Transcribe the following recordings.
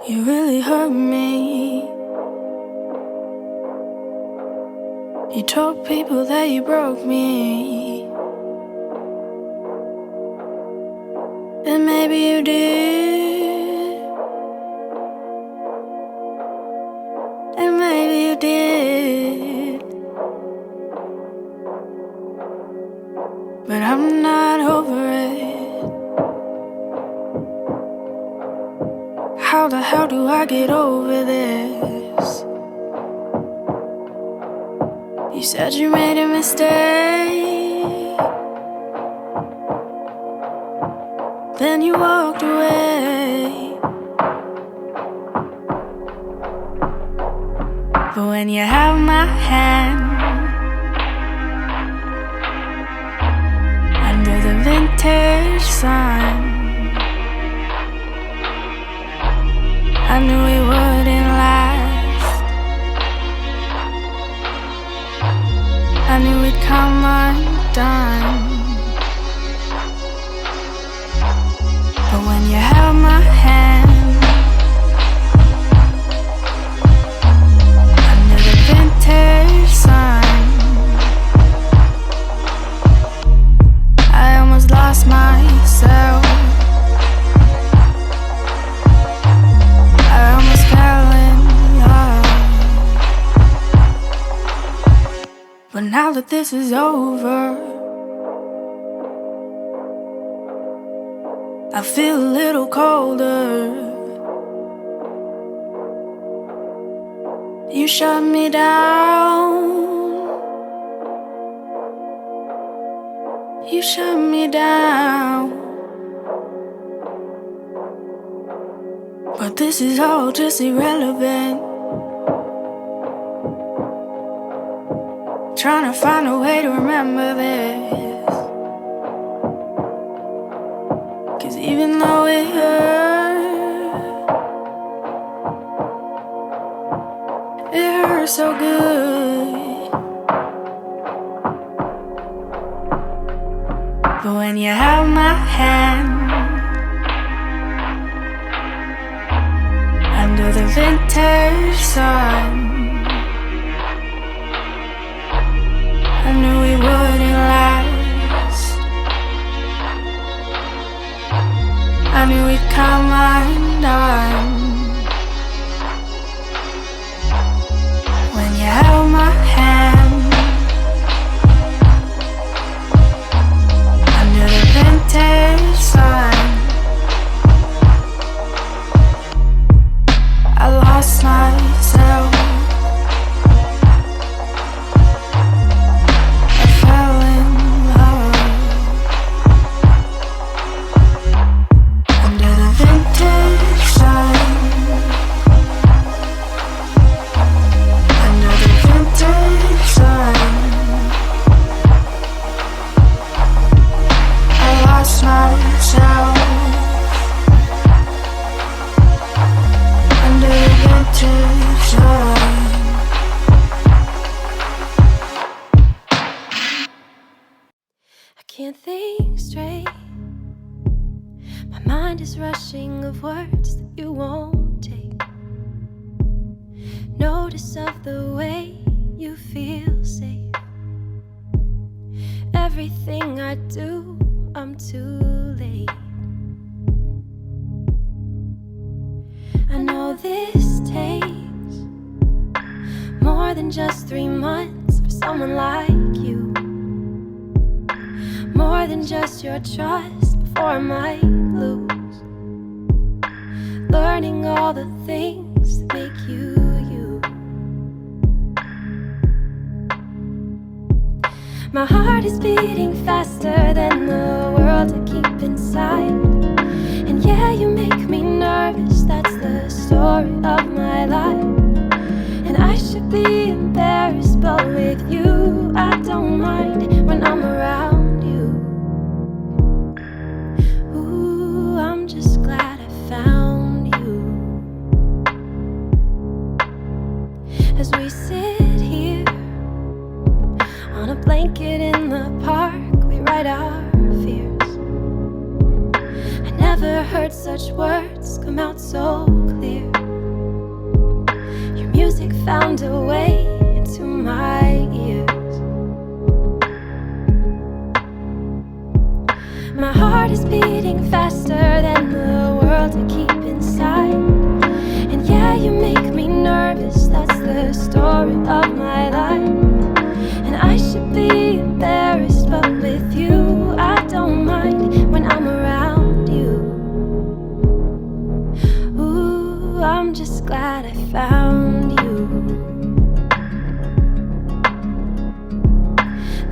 You really hurt me. You told people that you broke me, and maybe you did, and maybe you did, but I'm not over it. How the hell do I get over this? You said you made a mistake, then you walked away. But when you have my hand under the vintage sun, I knew it wouldn't last. I knew it'd come undone. But when you held my hand under the vintage sun, I almost lost myself. I almost fell in love. But now that this is over, I feel a little colder. You shut me down. You shut me down. But this is all just irrelevant. Trying to find a way to remember this, 'cause even though it hurts so good. But when you have my hand under the vintage sun, I knew it wouldn't last. I knew it'd come undone. When you held my hand under the vintage sun, I lost myself. Can't think straight. My mind is rushing of words that you won't take. Notice of the way you feel safe. Everything I do, I'm too late. I know this takes more than just 3 months for someone like you. More than just your trust before I might lose. Learning all the things that make you you. My heart is beating faster than the world I keep inside. And yeah, you make me nervous, that's the story of my life. And I should be embarrassed, but with you I don't mind when I'm around. Just glad I found you. As we sit here on a blanket in the park, we write our fears. I never heard such words come out so clear. music found a way into my ears. My heart is beating faster than the world I keep inside. And yeah, you make me nervous, that's the story of my life. And I should be embarrassed, but with you I don't mind when I'm around you. Ooh, I'm just glad I found you.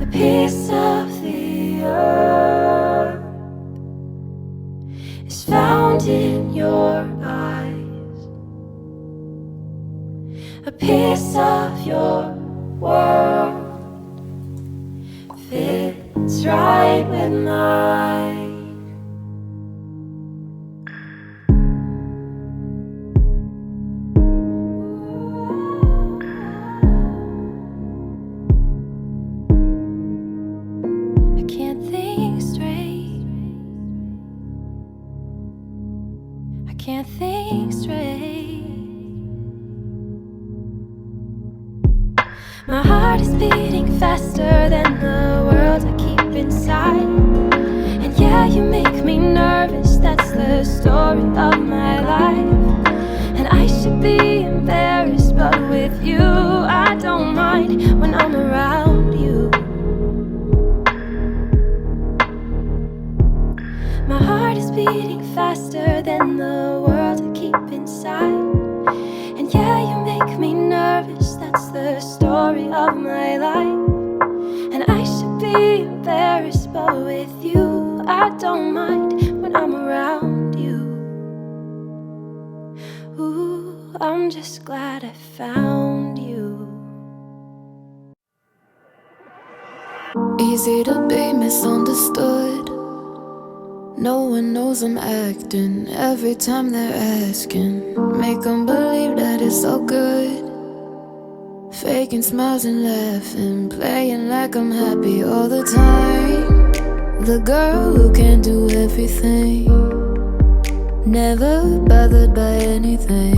The piece of the earth is found in your eyes. A piece of your world fits right with mine. I can't think straight. I can't think straight. My heart is beating faster than the world I keep inside. And yeah, you make me nervous, that's the story of my life. And I should be embarrassed, but with you I don't mind when I'm around you. My heart is beating faster than the world I keep inside. And yeah, you make me nervous, that's the story of my life. And I should be embarrassed, but with you I don't mind when I'm around you. Ooh, I'm just glad I found you. Easy to be misunderstood. No one knows I'm acting every time they're asking. Make them believe that it's all good. Faking smiles and laughing, playing like I'm happy all the time. The girl who can do everything, never bothered by anything.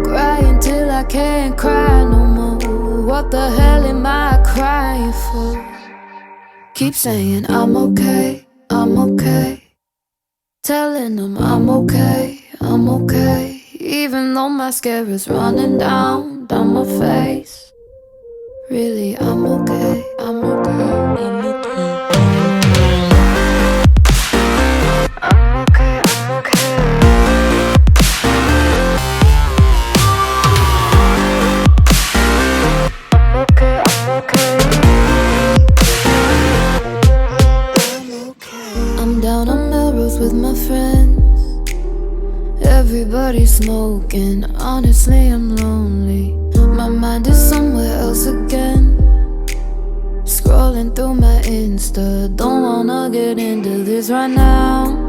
Crying till I can't cry no more. What the hell am I crying for? Keep saying I'm okay, I'm okay. Telling them I'm okay, I'm okay. Even though mascara's running down my face. Really, I'm okay, I'm okay, I'm okay. I'm okay, I'm okay. I'm okay, I'm okay. I'm down on Melrose with my friends. Everybody's smoking, honestly I'm lonely. My mind is somewhere else again. Scrolling through my Insta, don't wanna get into this right now.